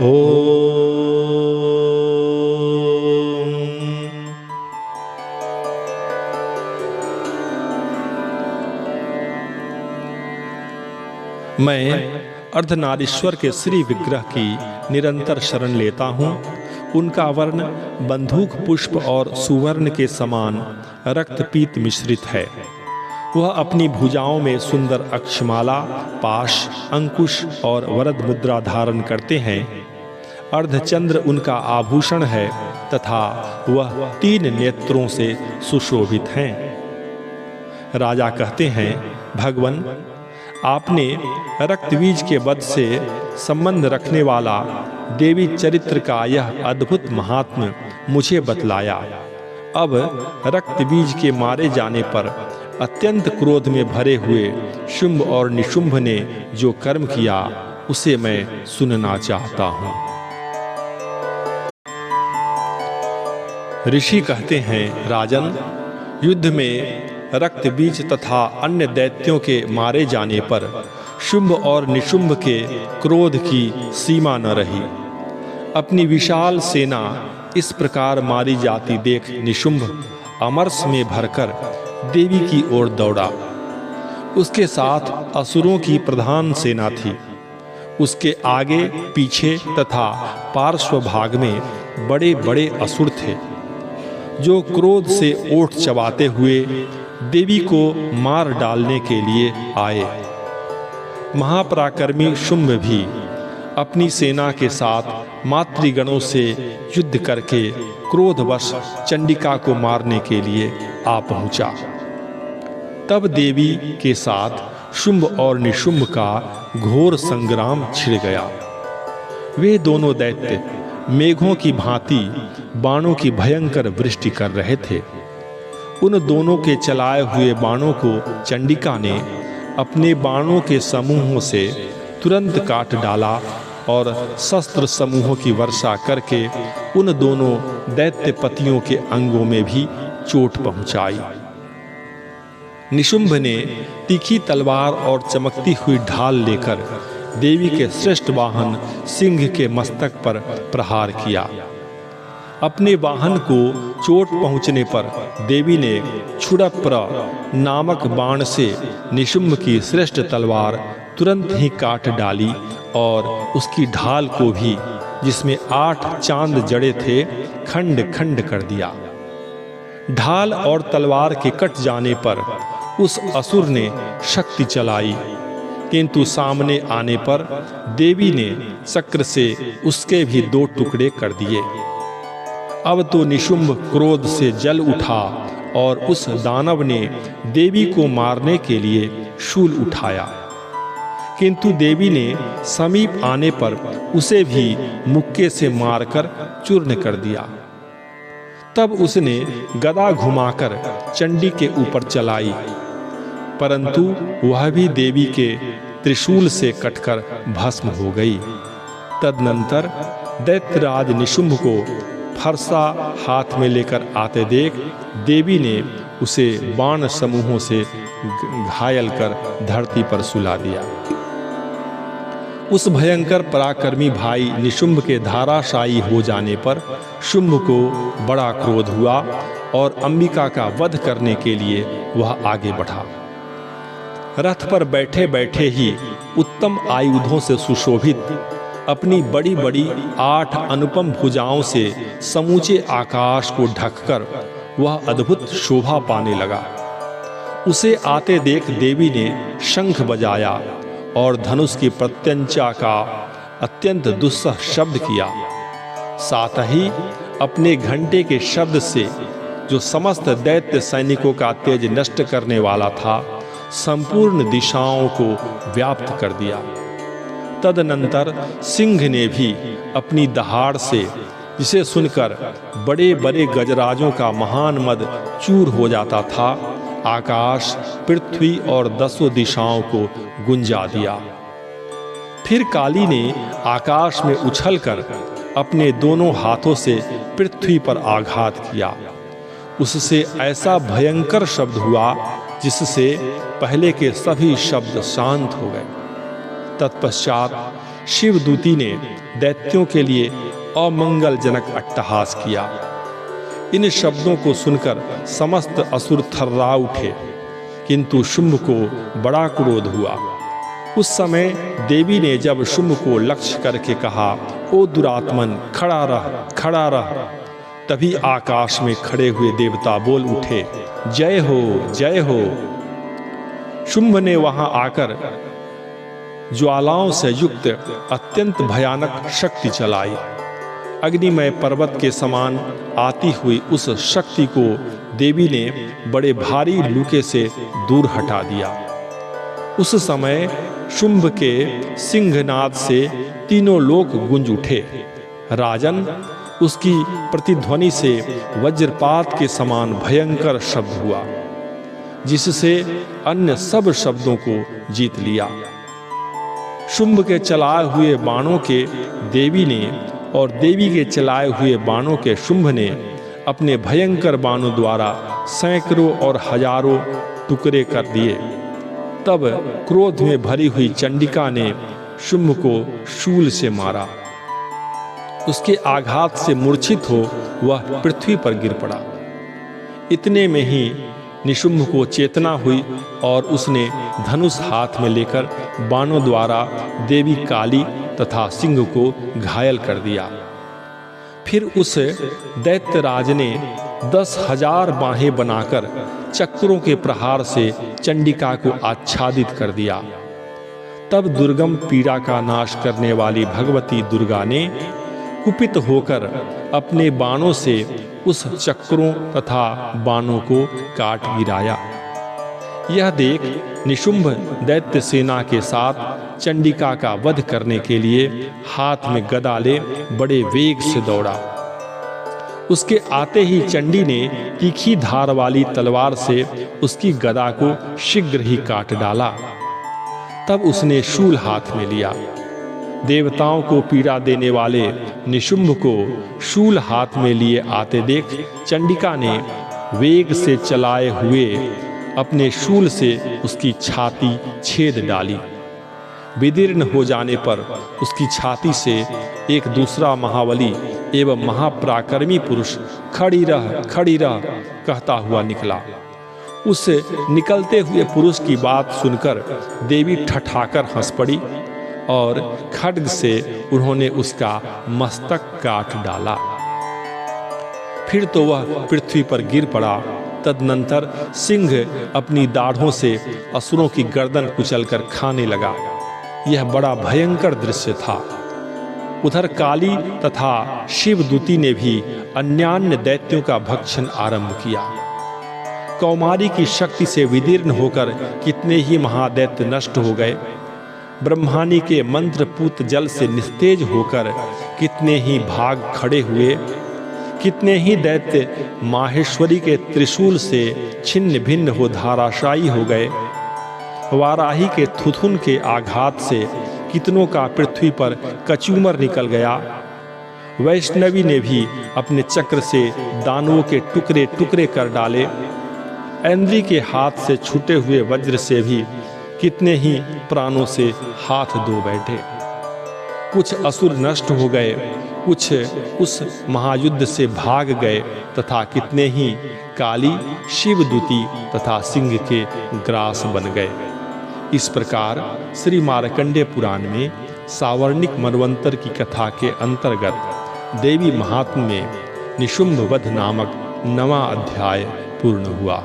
मैं अर्धनारीश्वर के श्री विग्रह की निरंतर शरण लेता हूँ। उनका वर्ण बंदूक पुष्प और सुवर्ण के समान रक्तपीत मिश्रित है। वह अपनी भुजाओं में सुंदर अक्षमाला, पाश, अंकुश और वरद मुद्रा धारण करते हैं। अर्धचंद्र उनका आभूषण है तथा वह 3 नेत्रों से सुशोभित हैं। राजा कहते हैं, भगवन, आपने रक्तबीज के वध से संबंध रखने वाला देवी चरित्र का यह अद्भुत महात्म्य मुझे बतलाया। अब रक्तबीज के मारे जाने पर अत्यंत क्रोध में भरे हुए शुंभ और निशुंभ ने जो कर्म किया उसे मैं सुनना चाहता हूँ। ऋषि कहते हैं, राजन, युद्ध में रक्तबीज तथा अन्य दैत्यों के मारे जाने पर शुंभ और निशुंभ के क्रोध की सीमा न रही। अपनी विशाल सेना इस प्रकार मारी जाती देख निशुंभ अमरस में भरकर देवी की ओर दौड़ा। उसके साथ असुरों की प्रधान सेना थी। उसके आगे पीछे तथा पार्श्व भाग में बड़े बड़े असुर थे, जो क्रोध से ओठ चबाते हुए देवी को मार डालने के लिए आए। महापराक्रमी शुंभ भी अपनी सेना के साथ मातृगणों से युद्ध करके क्रोधवश चंडिका को मारने के लिए आ पहुंचा। तब देवी के साथ शुंभ और निशुंभ का घोर संग्राम छिड़ गया। वे दोनों दैत्य मेघों की भांति बाणों की भयंकर वृष्टि कर रहे थे। उन दोनों के चलाए हुए बाणों को चंडिका ने अपने बाणों के समूहों से तुरंत काट डाला और शस्त्र समूहों की वर्षा करके उन दोनों दैत्यपतियों के अंगों में भी चोट पहुंचाई। निशुंभ ने तीखी तलवार और चमकती हुई ढाल लेकर देवी के श्रेष्ठ वाहन सिंह के मस्तक पर प्रहार किया। अपने वाहन को चोट पहुंचने पर देवी ने क्षुरप्र नामक बाण से निशुंभ की श्रेष्ठ तलवार तुरंत ही काट डाली और उसकी ढाल को भी, जिसमें 8 चांद जड़े थे, खंड खंड कर दिया। ढाल और तलवार के कट जाने पर उस असुर ने शक्ति चलाई, किंतु सामने आने पर देवी ने चक्र से उसके भी 2 टुकड़े कर दिए। अब तो निशुंभ क्रोध से जल उठा और उस दानव ने देवी को मारने के लिए शूल उठाया, किंतु देवी ने समीप आने पर उसे भी मुक्के से मारकर चूर्ण कर दिया। तब उसने गदा घुमाकर चंडी के ऊपर चलाई, परंतु वह भी देवी के त्रिशूल से कटकर भस्म हो गई। तदनंतर दैत्यराज निशुंभ को फरसा हाथ में लेकर आते देख देवी ने उसे बाण समूहों से घायल कर धरती पर सुला दिया। उस भयंकर पराक्रमी भाई निशुंभ के धाराशायी हो जाने पर शुंभ को बड़ा क्रोध हुआ और अंबिका का वध करने के लिए वह आगे बढ़ा। रथ पर बैठे बैठे ही उत्तम आयुधों से सुशोभित अपनी बड़ी बड़ी 8 अनुपम भुजाओं से समूचे आकाश को ढककर वह अद्भुत शोभा पाने लगा। उसे आते देख देवी ने शंख बजाया और धनुष की प्रत्यंचा का अत्यंत दुस्सह शब्द किया। साथ ही अपने घंटे के शब्द से, जो समस्त दैत्य सैनिकों का तेज नष्ट करने वाला था, संपूर्ण दिशाओं को व्याप्त कर दिया। तदनंतर सिंह ने भी अपनी दहाड़ से, जिसे सुनकर बड़े बड़े गजराजों का महान मद चूर हो जाता था, आकाश, पृथ्वी और 10 दिशाओं को गुंजा दिया। फिर काली ने आकाश में उछलकर अपने दोनों हाथों से पृथ्वी पर आघात किया। उससे ऐसा भयंकर शब्द हुआ जिससे पहले के सभी शब्द शांत हो गए। तत्पश्चात शिवदूती ने दैत्यों के लिए अमंगलजनक अट्टहास किया। इन शब्दों को सुनकर समस्त असुर थर्रा उठे, किंतु शुंभ को बड़ा क्रोध हुआ। उस समय देवी ने जब शुंभ को लक्ष्य करके कहा, ओ दुरात्मन, खड़ा रह, खड़ा रह, तभी आकाश में खड़े हुए देवता बोल उठे, जय हो, जय हो। शुंभ ने वहां आकर ज्वालाओं से युक्त अत्यंत भयानक शक्ति चलाई। अग्निमय पर्वत के समान आती हुई उस शक्ति को देवी ने बड़े भारी लूके से दूर हटा दिया। उस समय शुंभ के सिंहनाद से तीनों लोक गूंज उठे। राजन, उसकी प्रतिध्वनि से वज्रपात के समान भयंकर शब्द हुआ, जिससे अन्य सब शब्दों को जीत लिया। शुंभ के चलाए हुए बाणों के देवी ने और देवी के चलाए हुए बाणों के शुंभ ने अपने भयंकर बाणों द्वारा सैकड़ों और हजारों टुकड़े कर दिए। तब क्रोध में भरी हुई चंडिका ने शुंभ को शूल से मारा। उसके आघात से मूर्छित हो वह पृथ्वी पर गिर पड़ा। इतने में ही निशुंभ को चेतना हुई और उसने धनुष हाथ में लेकर बाणों द्वारा देवी काली तथा सिंह को घायल कर दिया। फिर उस दैत्यराज ने 10,000 बाहें बनाकर चक्रों के प्रहार से चंडिका को आच्छादित कर दिया। तब दुर्गम पीड़ा का नाश करने वाली भगवती दुर्गा ने कुपित होकर अपने बाणों से उस चक्रों तथा बाणों को काट गिराया। यह देख निशुंभ दैत्य सेना के साथ चंडिका का वध करने के लिए हाथ में गदा ले बड़े वेग से दौड़ा। उसके आते ही चंडी ने तीखी धार वाली तलवार से उसकी गदा को शीघ्र ही काट डाला। तब उसने शूल हाथ में लिया। देवताओं को पीड़ा देने वाले निशुंभ को शूल हाथ में लिए आते देख चंडिका ने वेग से चलाए हुए अपने शूल से उसकी छाती छेद डाली। विदीर्ण हो जाने पर उसकी छाती से एक दूसरा महाबली एवं महापराक्रमी पुरुष खड़ी रह, खड़ी रह कहता हुआ निकला। उस निकलते हुए पुरुष की बात सुनकर देवी ठठाकर हंस पड़ी और खड्ग से उन्होंने उसका मस्तक काट डाला। फिर तो वह पृथ्वी पर गिर पड़ा। तदनंतर सिंह अपनी दाढ़ों से असुरों की गर्दन कुचलकर खाने लगा। यह बड़ा भयंकर दृश्य था। उधर काली तथा शिवदूती ने भी अन्यान्य दैत्यों का भक्षण आरंभ किया। कौमारी की शक्ति से विदीर्ण होकर कितने ही महादैत्य नष्ट हो गए। ब्रह्मानी के मंत्रपूत जल से निस्तेज होकर कितने ही भाग खड़े हुए। कितने ही दैत्य माहेश्वरी के त्रिशूल से छिन्न भिन्न हो धराशायी हो गए। वाराही के थुथुन के आघात से कितनों का पृथ्वी पर कचूमर निकल गया। वैष्णवी ने भी अपने चक्र से दानवों के टुकड़े टुकड़े कर डाले। ऐन्द्री के हाथ से छूटे हुए वज्र से भी कितने ही प्राणों से हाथ धो बैठे। कुछ असुर नष्ट हो गए, कुछ उस महायुद्ध से भाग गए तथा कितने ही काली शिवदूती तथा सिंह के ग्रास बन गए। इस प्रकार श्री मार्कंडेय पुराण में सावर्णिक मनवंतर की कथा के अंतर्गत देवी महात्म्य में निशुंभ वध नामक 9वां अध्याय पूर्ण हुआ।